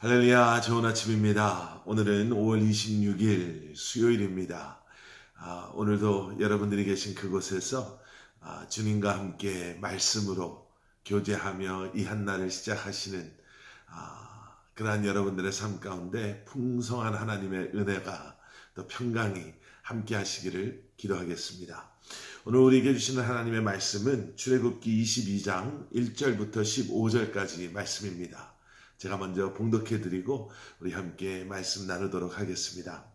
할렐루야, 좋은 아침입니다. 오늘은 5월 26일 수요일입니다. 오늘도 여러분들이 계신 그곳에서 주님과 함께 말씀으로 교제하며 이 한날을 시작하시는 그러한 여러분들의 삶 가운데 풍성한 하나님의 은혜가 또 평강이 함께 하시기를 기도하겠습니다. 오늘 우리에게 주시는 하나님의 말씀은 출애굽기 22장 1절부터 15절까지 말씀입니다. 제가 먼저 봉독해드리고 우리 함께 말씀 나누도록 하겠습니다.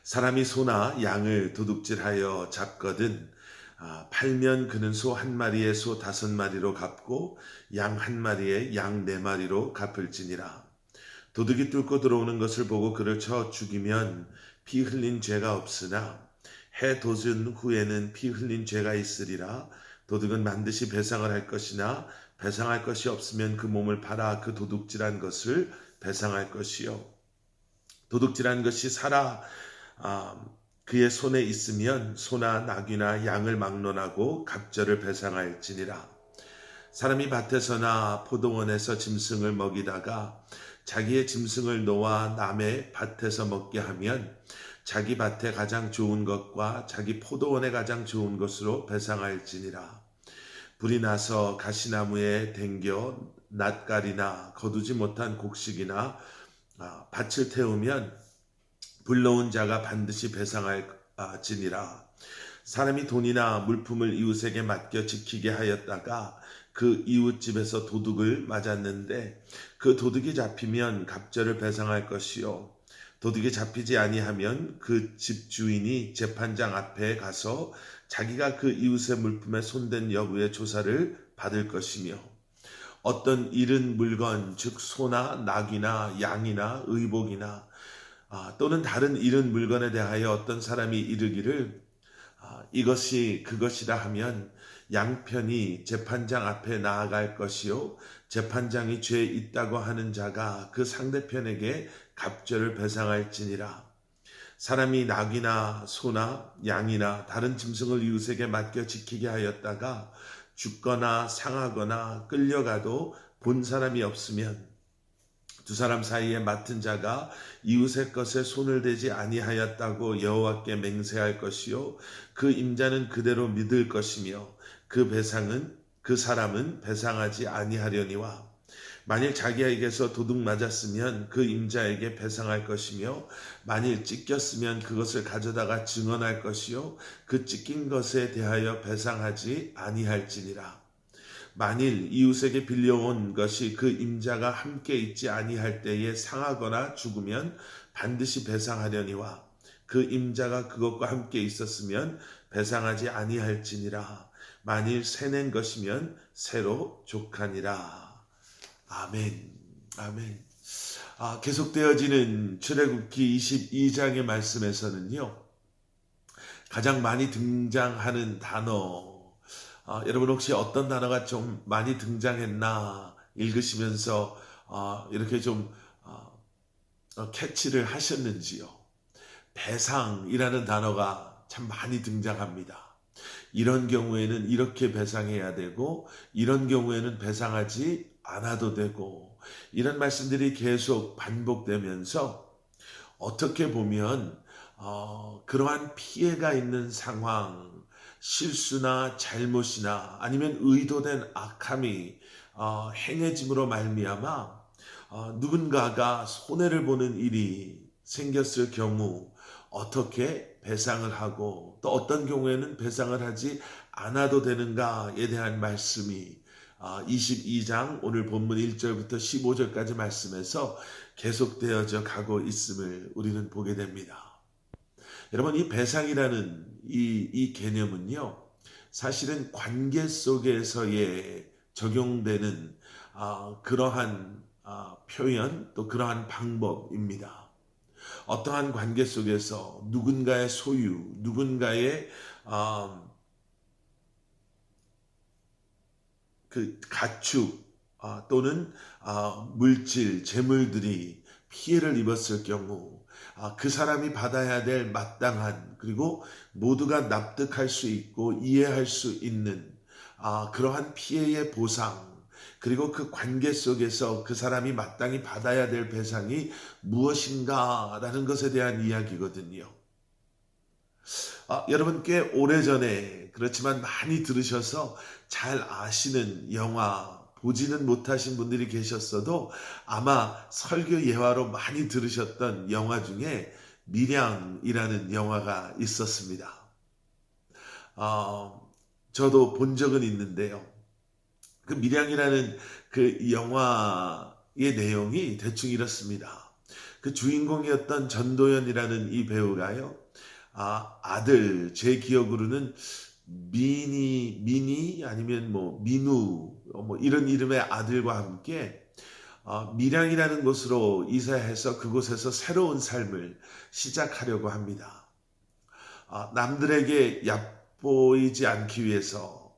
사람이 소나 양을 도둑질하여 잡거든 팔면 그는 소 한 마리에 소 5마리로 갚고 양 한 마리에 양 4마리로 갚을지니라. 도둑이 뚫고 들어오는 것을 보고 그를 쳐 죽이면 피 흘린 죄가 없으나 해 돋은 후에는 피 흘린 죄가 있으리라. 도둑은 반드시 배상을 할 것이나 배상할 것이 없으면 그 몸을 팔아 그 도둑질한 것을 배상할 것이요. 도둑질한 것이 살아 그의 손에 있으면 소나 나귀나 양을 막론하고 갑절을 배상할지니라. 사람이 밭에서나 포도원에서 짐승을 먹이다가 자기의 짐승을 놓아 남의 밭에서 먹게 하면 자기 밭에 가장 좋은 것과 자기 포도원에 가장 좋은 것으로 배상할지니라. 불이 나서 가시나무에 댕겨 낫갈이나 거두지 못한 곡식이나 밭을 태우면 불러온 자가 반드시 배상할지니라. 사람이 돈이나 물품을 이웃에게 맡겨 지키게 하였다가 그 이웃집에서 도둑을 맞았는데 그 도둑이 잡히면 갑절을 배상할 것이요. 도둑이 잡히지 아니하면 그 집주인이 재판장 앞에 가서 자기가 그 이웃의 물품에 손댄 여부의 조사를 받을 것이며 어떤 잃은 물건 즉 소나 나귀나 양이나 의복이나 또는 다른 잃은 물건에 대하여 어떤 사람이 이르기를 이것이 그것이라 하면 양편이 재판장 앞에 나아갈 것이요 재판장이 죄 있다고 하는 자가 그 상대편에게 갑절을 배상할지니라. 사람이 나귀나 소나 양이나 다른 짐승을 이웃에게 맡겨 지키게 하였다가 죽거나 상하거나 끌려가도 본 사람이 없으면 두 사람 사이에 맡은 자가 이웃의 것에 손을 대지 아니하였다고 여호와께 맹세할 것이요 그 임자는 그대로 믿을 것이며 그 사람은 배상하지 아니하려니와 만일 자기에게서 도둑 맞았으면 그 임자에게 배상할 것이며 만일 찢겼으면 그것을 가져다가 증언할 것이요 그 찢긴 것에 대하여 배상하지 아니할지니라. 만일 이웃에게 빌려온 것이 그 임자가 함께 있지 아니할 때에 상하거나 죽으면 반드시 배상하려니와 그 임자가 그것과 함께 있었으면 배상하지 아니할지니라. 만일 새낸 것이면 새로 족하니라. 아멘. 아멘. 계속되어지는 출애굽기 22장의 말씀에서는요. 가장 많이 등장하는 단어 여러분 혹시 어떤 단어가 좀 많이 등장했나 읽으시면서 이렇게 좀 캐치를 하셨는지요? 배상이라는 단어가 참 많이 등장합니다. 이런 경우에는 이렇게 배상해야 되고 이런 경우에는 배상하지 않아도 되고 이런 말씀들이 계속 반복되면서 어떻게 보면 그러한 피해가 있는 상황 실수나 잘못이나 아니면 의도된 악함이 행해짐으로 말미암아 누군가가 손해를 보는 일이 생겼을 경우 어떻게 배상을 하고 또 어떤 경우에는 배상을 하지 않아도 되는가에 대한 말씀이 22장 오늘 본문 1절부터 15절까지 말씀에서 계속되어져 가고 있음을 우리는 보게 됩니다. 여러분 이 배상이라는 이 개념은요 사실은 관계 속에서의 적용되는 그러한 표현 또 그러한 방법입니다. 어떠한 관계 속에서 누군가의 소유, 누군가의 그 가축 또는 물질, 재물들이 피해를 입었을 경우 그 사람이 받아야 될 마땅한 그리고 모두가 납득할 수 있고 이해할 수 있는 그러한 피해의 보상 그리고 그 관계 속에서 그 사람이 마땅히 받아야 될 배상이 무엇인가라는 것에 대한 이야기거든요. 여러분 꽤 오래전에 그렇지만 많이 들으셔서 잘 아시는 영화 보지는 못하신 분들이 계셨어도 아마 설교 예화로 많이 들으셨던 영화 중에 밀양이라는 영화가 있었습니다. 저도 본 적은 있는데요. 그 밀양이라는 그 영화의 내용이 대충 이렇습니다. 그 주인공이었던 전도연이라는 이 배우가요. 아들, 제 기억으로는 미니 아니면 뭐 민우 뭐 이런 이름의 아들과 함께 밀양이라는 곳으로 이사해서 그곳에서 새로운 삶을 시작하려고 합니다. 남들에게 얕보이지 않기 위해서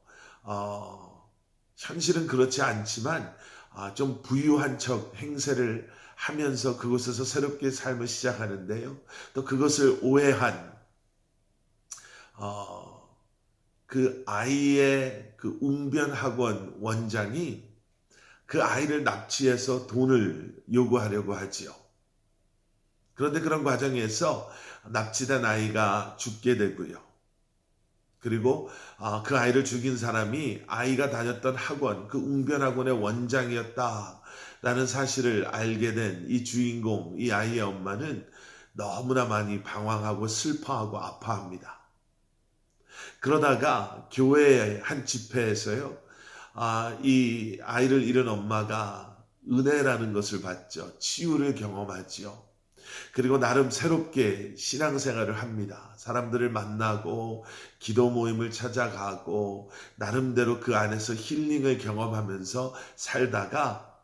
현실은 그렇지 않지만 좀 부유한 척 행세를 하면서 그곳에서 새롭게 삶을 시작하는데요. 또 그것을 오해한 그 아이의 그 웅변학원 원장이 그 아이를 납치해서 돈을 요구하려고 하지요. 그런데 그런 과정에서 납치된 아이가 죽게 되고요. 그리고 그 아이를 죽인 사람이 아이가 다녔던 학원, 그 웅변학원의 원장이었다라는 사실을 알게 된 이 주인공, 이 아이의 엄마는 너무나 많이 방황하고 슬퍼하고 아파합니다. 그러다가 교회의 한 집회에서요, 이 아이를 잃은 엄마가 은혜라는 것을 받죠. 치유를 경험하지요. 그리고 나름 새롭게 신앙생활을 합니다. 사람들을 만나고 기도 모임을 찾아가고 나름대로 그 안에서 힐링을 경험하면서 살다가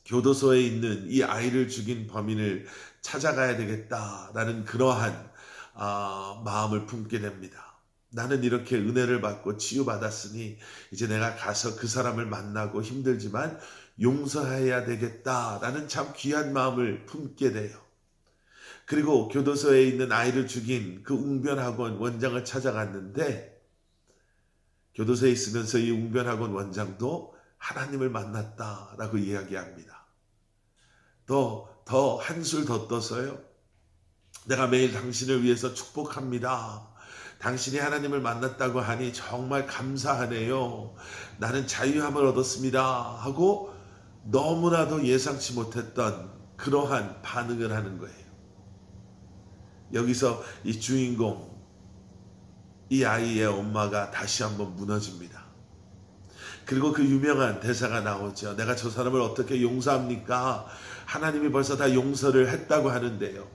교도소에 있는 이 아이를 죽인 범인을 찾아가야 되겠다라는 그러한 마음을 품게 됩니다. 나는 이렇게 은혜를 받고 치유받았으니 이제 내가 가서 그 사람을 만나고 힘들지만 용서해야 되겠다라는 참 귀한 마음을 품게 돼요. 그리고 교도소에 있는 아이를 죽인 그 웅변학원 원장을 찾아갔는데 교도소에 있으면서 이 웅변학원 원장도 하나님을 만났다라고 이야기합니다. 더 한술 더 떠서요. 내가 매일 당신을 위해서 축복합니다. 당신이 하나님을 만났다고 하니 정말 감사하네요. 나는 자유함을 얻었습니다. 하고 너무나도 예상치 못했던 그러한 반응을 하는 거예요. 여기서 이 주인공, 이 아이의 엄마가 다시 한번 무너집니다. 그리고 그 유명한 대사가 나오죠. 내가 저 사람을 어떻게 용서합니까? 하나님이 벌써 다 용서를 했다고 하는데요.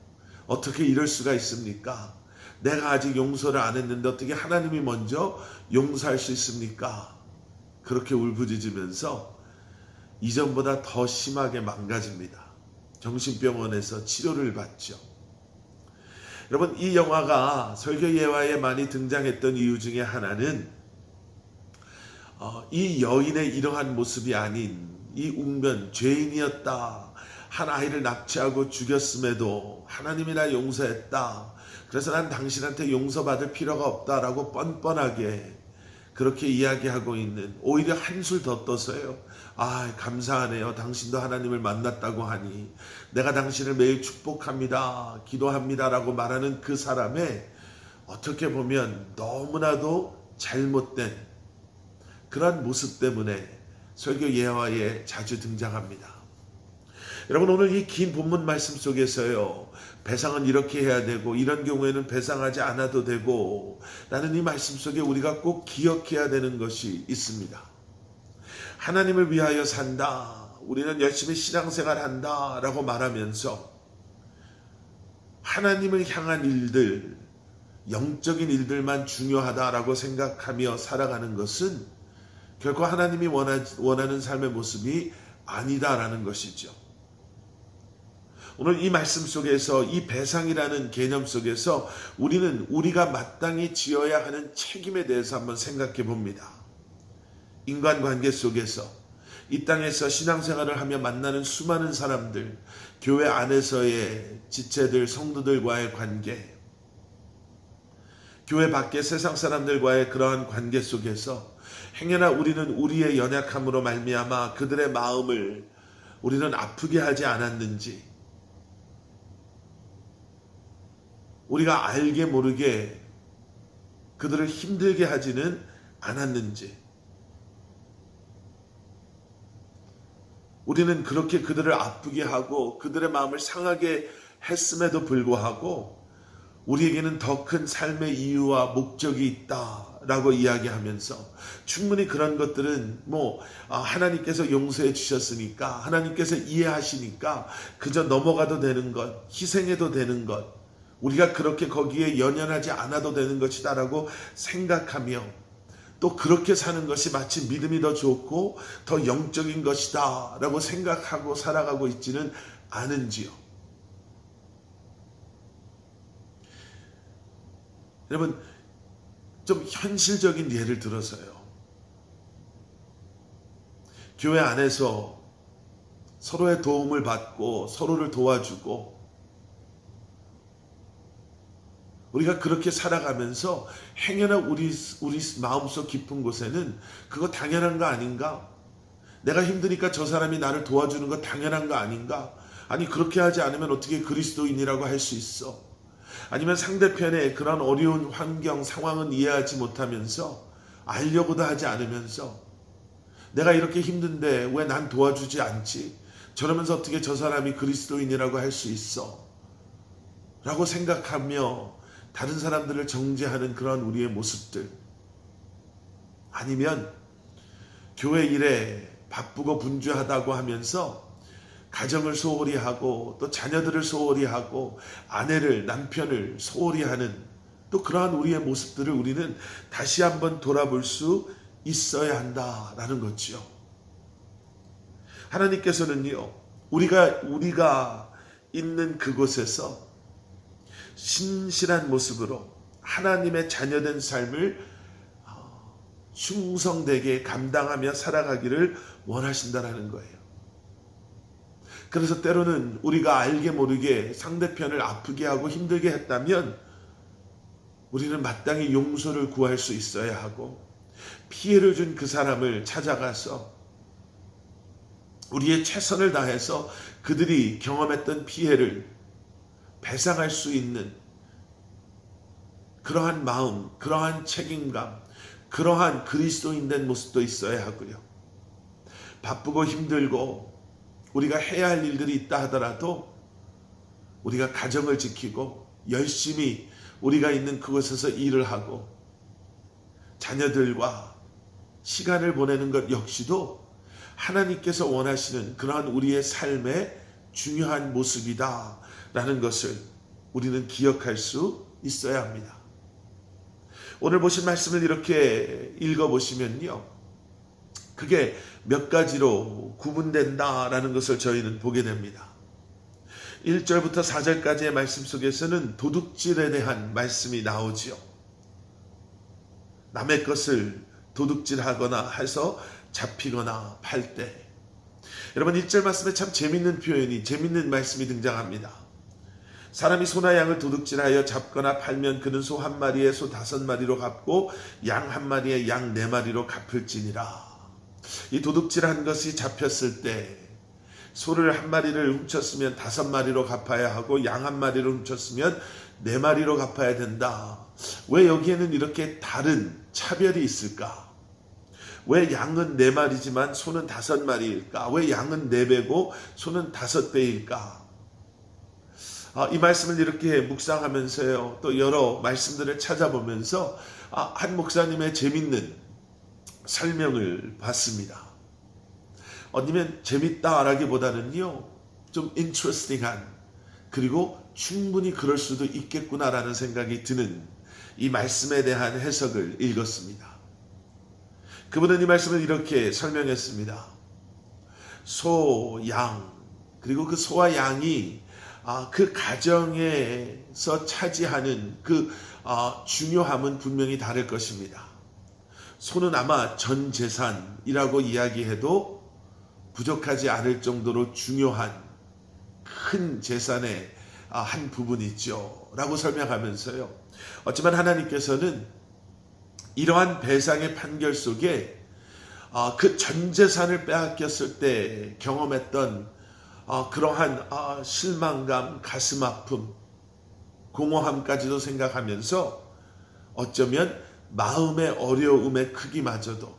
어떻게 이럴 수가 있습니까? 내가 아직 용서를 안 했는데 어떻게 하나님이 먼저 용서할 수 있습니까? 그렇게 울부짖으면서 이전보다 더 심하게 망가집니다. 정신병원에서 치료를 받죠. 여러분, 이 영화가 설교 예화에 많이 등장했던 이유 중에 하나는 이 여인의 이러한 모습이 아닌 이 웅변 죄인이었다. 한 아이를 납치하고 죽였음에도 하나님이 나 용서했다. 그래서 난 당신한테 용서받을 필요가 없다라고 뻔뻔하게 그렇게 이야기하고 있는, 오히려 한술 더 떠서요. 감사하네요. 당신도 하나님을 만났다고 하니 내가 당신을 매일 축복합니다. 기도합니다라고 말하는 그 사람의 어떻게 보면 너무나도 잘못된 그런 모습 때문에 설교 예화에 자주 등장합니다. 여러분, 오늘 이 긴 본문 말씀 속에서요, 배상은 이렇게 해야 되고 이런 경우에는 배상하지 않아도 되고 라는 이 말씀 속에 우리가 꼭 기억해야 되는 것이 있습니다. 하나님을 위하여 산다, 우리는 열심히 신앙생활 한다 라고 말하면서 하나님을 향한 일들, 영적인 일들만 중요하다라고 생각하며 살아가는 것은 결코 하나님이 원하는 삶의 모습이 아니다라는 것이죠. 오늘 이 말씀 속에서 이 배상이라는 개념 속에서 우리는 우리가 마땅히 지어야 하는 책임에 대해서 한번 생각해 봅니다. 인간관계 속에서 이 땅에서 신앙생활을 하며 만나는 수많은 사람들, 교회 안에서의 지체들, 성도들과의 관계, 교회 밖에 세상 사람들과의 그러한 관계 속에서 행여나 우리는 우리의 연약함으로 말미암아 그들의 마음을 우리는 아프게 하지 않았는지, 우리가 알게 모르게 그들을 힘들게 하지는 않았는지, 우리는 그렇게 그들을 아프게 하고 그들의 마음을 상하게 했음에도 불구하고 우리에게는 더 큰 삶의 이유와 목적이 있다라고 이야기하면서 충분히 그런 것들은 하나님께서 용서해 주셨으니까, 하나님께서 이해하시니까 그저 넘어가도 되는 것, 희생해도 되는 것, 우리가 그렇게 거기에 연연하지 않아도 되는 것이다라고 생각하며 또 그렇게 사는 것이 마치 믿음이 더 좋고 더 영적인 것이다 라고 생각하고 살아가고 있지는 않은지요. 여러분, 좀 현실적인 예를 들어서요, 교회 안에서 서로의 도움을 받고 서로를 도와주고 우리가 그렇게 살아가면서 행여나 우리 마음속 깊은 곳에는 그거 당연한 거 아닌가? 내가 힘드니까 저 사람이 나를 도와주는 거 당연한 거 아닌가? 아니 그렇게 하지 않으면 어떻게 그리스도인이라고 할 수 있어? 아니면 상대편의 그런 어려운 환경, 상황은 이해하지 못하면서 알려고도 하지 않으면서 내가 이렇게 힘든데 왜 난 도와주지 않지? 저러면서 어떻게 저 사람이 그리스도인이라고 할 수 있어? 라고 생각하며 다른 사람들을 정죄하는 그런 우리의 모습들, 아니면 교회 일에 바쁘고 분주하다고 하면서 가정을 소홀히 하고 또 자녀들을 소홀히 하고 아내를, 남편을 소홀히 하는 또 그러한 우리의 모습들을 우리는 다시 한번 돌아볼 수 있어야 한다라는 거죠. 하나님께서는요, 우리가 있는 그곳에서 신실한 모습으로 하나님의 자녀된 삶을 충성되게 감당하며 살아가기를 원하신다라는 거예요. 그래서 때로는 우리가 알게 모르게 상대편을 아프게 하고 힘들게 했다면 우리는 마땅히 용서를 구할 수 있어야 하고, 피해를 준 그 사람을 찾아가서 우리의 최선을 다해서 그들이 경험했던 피해를 배상할 수 있는 그러한 마음, 그러한 책임감, 그러한 그리스도인된 모습도 있어야 하고요. 바쁘고 힘들고 우리가 해야 할 일들이 있다 하더라도 우리가 가정을 지키고 열심히 우리가 있는 그곳에서 일을 하고 자녀들과 시간을 보내는 것 역시도 하나님께서 원하시는 그러한 우리의 삶의 중요한 모습이다라는 것을 우리는 기억할 수 있어야 합니다. 오늘 보신 말씀을 이렇게 읽어보시면요, 그게 몇 가지로 구분된다라는 것을 저희는 보게 됩니다. 1절부터 4절까지의 말씀 속에서는 도둑질에 대한 말씀이 나오지요. 남의 것을 도둑질하거나 해서 잡히거나 팔 때, 여러분 1절 말씀에 참 재밌는 말씀이 등장합니다. 사람이 소나 양을 도둑질하여 잡거나 팔면 그는 소 한 마리에 소 5마리로 갚고 양 한 마리에 양 4마리로 갚을지니라. 이 도둑질한 것이 잡혔을 때 소를 한 마리를 훔쳤으면 5마리로 갚아야 하고 양 한 마리를 훔쳤으면 4마리로 갚아야 된다. 왜 여기에는 이렇게 다른 차별이 있을까? 왜 양은 4마리지만 소는 5마리일까? 왜 양은 4배고 소는 5배일까? 이 말씀을 이렇게 묵상하면서요, 또 여러 말씀들을 찾아보면서 한 목사님의 재밌는 설명을 봤습니다. 어쩌면 재밌다라기보다는요, 좀 interesting한, 그리고 충분히 그럴 수도 있겠구나라는 생각이 드는 이 말씀에 대한 해석을 읽었습니다. 그분은 이 말씀을 이렇게 설명했습니다. 소, 양, 그리고 그 소와 양이 그 가정에서 차지하는 그 중요함은 분명히 다를 것입니다. 소는 아마 전 재산이라고 이야기해도 부족하지 않을 정도로 중요한 큰 재산의 한 부분이죠. 라고 설명하면서요. 어쩌면 하나님께서는 이러한 배상의 판결 속에 그 전 재산을 빼앗겼을 때 경험했던 그러한 실망감, 가슴 아픔, 공허함까지도 생각하면서 어쩌면 마음의 어려움의 크기마저도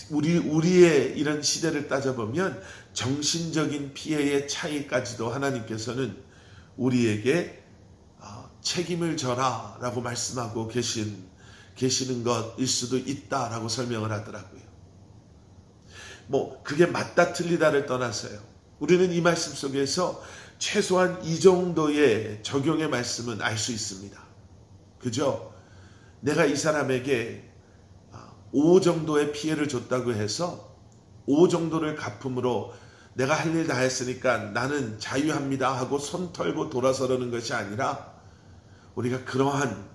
우리의 이런 시대를 따져보면 정신적인 피해의 차이까지도 하나님께서는 우리에게 책임을 져라 라고 말씀하고 계시는 것일 수도 있다라고 설명을 하더라고요. 그게 맞다 틀리다를 떠나서요. 우리는 이 말씀 속에서 최소한 이 정도의 적용의 말씀은 알 수 있습니다. 그죠? 내가 이 사람에게 5 정도의 피해를 줬다고 해서 5 정도를 갚음으로 내가 할 일 다 했으니까 나는 자유합니다 하고 손 털고 돌아서려는 것이 아니라 우리가 그러한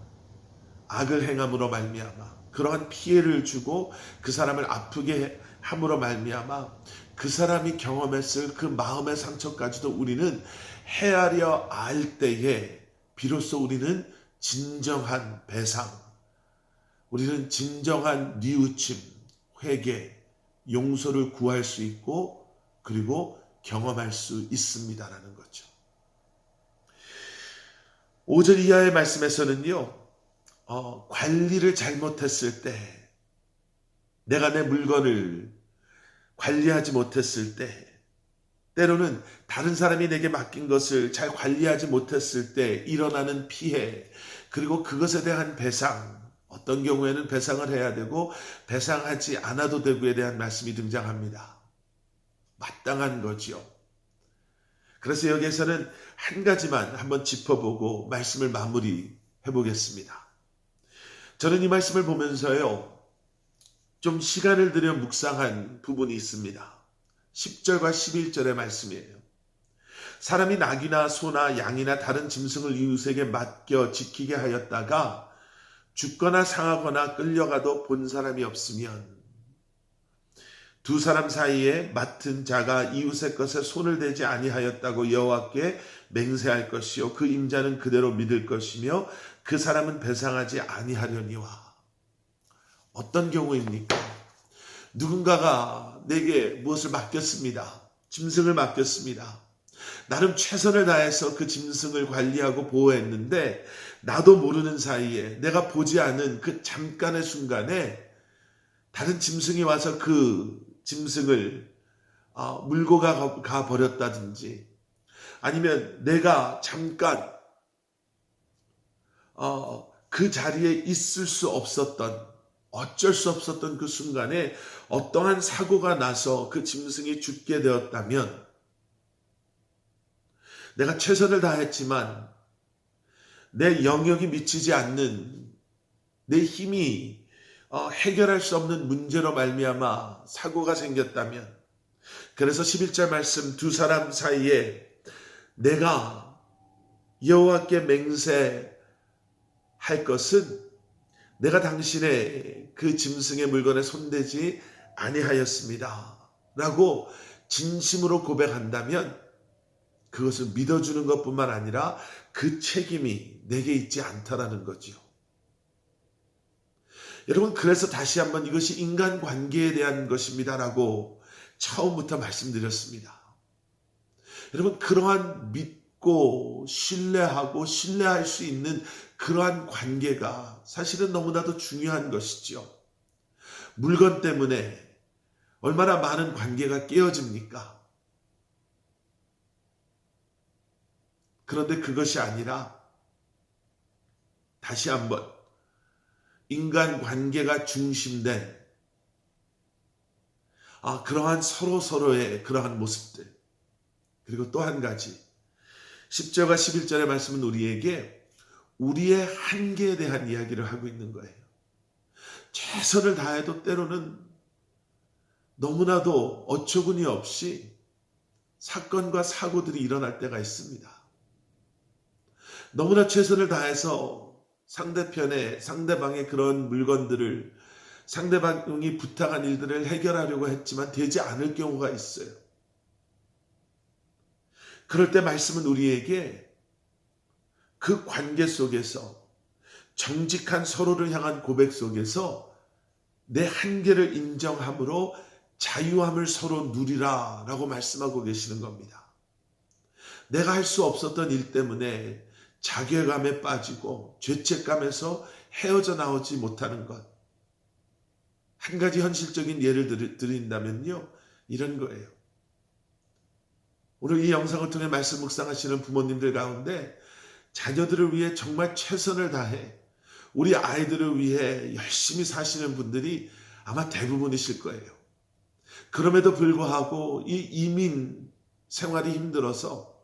악을 행함으로 말미암아 그러한 피해를 주고 그 사람을 아프게 함으로 말미암아 그 사람이 경험했을 그 마음의 상처까지도 우리는 헤아려 알 때에 비로소 우리는 진정한 배상, 우리는 진정한 뉘우침, 회개, 용서를 구할 수 있고 그리고 경험할 수 있습니다라는 거죠. 5절 이하의 말씀에서는요. 관리를 잘못했을 때, 내가 내 물건을 관리하지 못했을 때, 때로는 다른 사람이 내게 맡긴 것을 잘 관리하지 못했을 때 일어나는 피해, 그리고 그것에 대한 배상, 어떤 경우에는 배상을 해야 되고 배상하지 않아도 되고에 대한 말씀이 등장합니다. 마땅한 거지요. 그래서 여기에서는 한 가지만 한번 짚어보고 말씀을 마무리해 보겠습니다. 저는 이 말씀을 보면서요, 좀 시간을 들여 묵상한 부분이 있습니다. 10절과 11절의 말씀이에요. 사람이 낙이나 소나 양이나 다른 짐승을 이웃에게 맡겨 지키게 하였다가 죽거나 상하거나 끌려가도 본 사람이 없으면 두 사람 사이에 맡은 자가 이웃의 것에 손을 대지 아니하였다고 여호와께 맹세할 것이요 그 임자는 그대로 믿을 것이며 그 사람은 배상하지 아니하려니와. 어떤 경우입니까? 누군가가 내게 무엇을 맡겼습니다. 짐승을 맡겼습니다. 나름 최선을 다해서 그 짐승을 관리하고 보호했는데 나도 모르는 사이에 내가 보지 않은 그 잠깐의 순간에 다른 짐승이 와서 그 짐승을 물고 가 버렸다든지 아니면 내가 잠깐 그 자리에 있을 수 없었던 어쩔 수 없었던 그 순간에 어떠한 사고가 나서 그 짐승이 죽게 되었다면 내가 최선을 다했지만 내 영역이 미치지 않는 내 힘이 해결할 수 없는 문제로 말미암아 사고가 생겼다면 그래서 11절 말씀 두 사람 사이에 내가 여호와께 맹세할 것은 내가 당신의 그 짐승의 물건에 손대지 아니하였습니다. 라고 진심으로 고백한다면 그것을 믿어주는 것뿐만 아니라 그 책임이 내게 있지 않다라는 거지요. 여러분 그래서 다시 한번 이것이 인간관계에 대한 것입니다라고 처음부터 말씀드렸습니다. 여러분 그러한 믿고 신뢰하고 신뢰할 수 있는 그러한 관계가 사실은 너무나도 중요한 것이죠. 물건 때문에 얼마나 많은 관계가 깨어집니까? 그런데 그것이 아니라 다시 한번 인간관계가 중심된 그러한 서로의 그러한 모습들 그리고 또 한 가지 10절과 11절의 말씀은 우리에게 우리의 한계에 대한 이야기를 하고 있는 거예요. 최선을 다해도 때로는 너무나도 어처구니 없이 사건과 사고들이 일어날 때가 있습니다. 너무나 최선을 다해서 상대방의 그런 물건들을 상대방이 부탁한 일들을 해결하려고 했지만 되지 않을 경우가 있어요. 그럴 때 말씀은 우리에게 그 관계 속에서 정직한 서로를 향한 고백 속에서 내 한계를 인정함으로 자유함을 서로 누리라 라고 말씀하고 계시는 겁니다. 내가 할 수 없었던 일 때문에 자괴감에 빠지고 죄책감에서 헤어져 나오지 못하는 것. 한 가지 현실적인 예를 드린다면요. 이런 거예요. 오늘 이 영상을 통해 말씀 묵상하시는 부모님들 가운데 자녀들을 위해 정말 최선을 다해 우리 아이들을 위해 열심히 사시는 분들이 아마 대부분이실 거예요. 그럼에도 불구하고 이 이민 생활이 힘들어서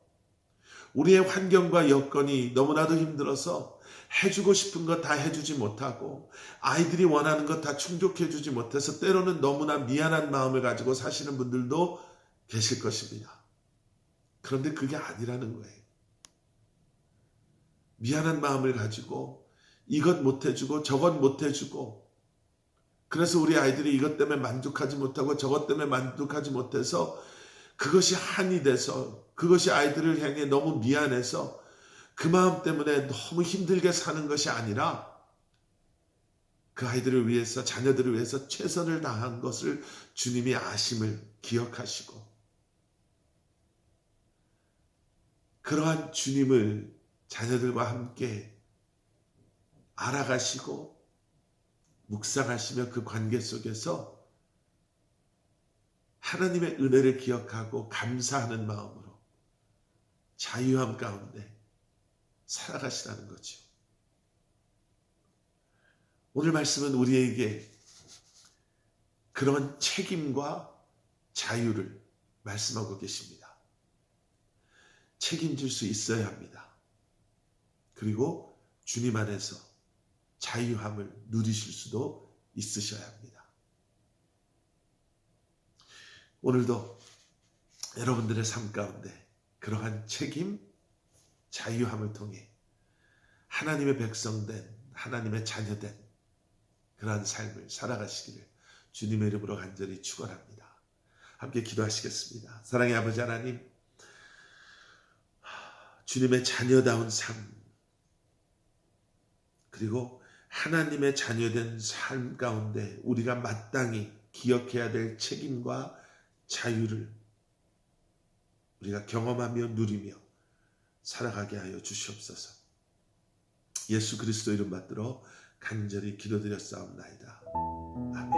우리의 환경과 여건이 너무나도 힘들어서 해주고 싶은 것 다 해주지 못하고 아이들이 원하는 것 다 충족해주지 못해서 때로는 너무나 미안한 마음을 가지고 사시는 분들도 계실 것입니다. 그런데 그게 아니라는 거예요. 미안한 마음을 가지고 이것 못해주고 저것 못해주고 그래서 우리 아이들이 이것 때문에 만족하지 못하고 저것 때문에 만족하지 못해서 그것이 한이 돼서 그것이 아이들을 향해 너무 미안해서 그 마음 때문에 너무 힘들게 사는 것이 아니라 그 아이들을 위해서 자녀들을 위해서 최선을 다한 것을 주님이 아심을 기억하시고 그러한 주님을 자녀들과 함께 알아가시고 묵상하시며 그 관계 속에서 하나님의 은혜를 기억하고 감사하는 마음으로 자유함 가운데 살아가시라는 거죠. 오늘 말씀은 우리에게 그런 책임과 자유를 말씀하고 계십니다. 책임질 수 있어야 합니다. 그리고 주님 안에서 자유함을 누리실 수도 있으셔야 합니다. 오늘도 여러분들의 삶 가운데 그러한 책임, 자유함을 통해 하나님의 백성된, 하나님의 자녀된 그러한 삶을 살아가시기를 주님의 이름으로 간절히 축원합니다. 함께 기도하시겠습니다. 사랑의 아버지 하나님, 주님의 자녀다운 삶, 그리고 하나님의 자녀된 삶 가운데 우리가 마땅히 기억해야 될 책임과 자유를 우리가 경험하며 누리며 살아가게 하여 주시옵소서. 예수 그리스도 이름 받들어 간절히 기도드렸사옵나이다. 아멘.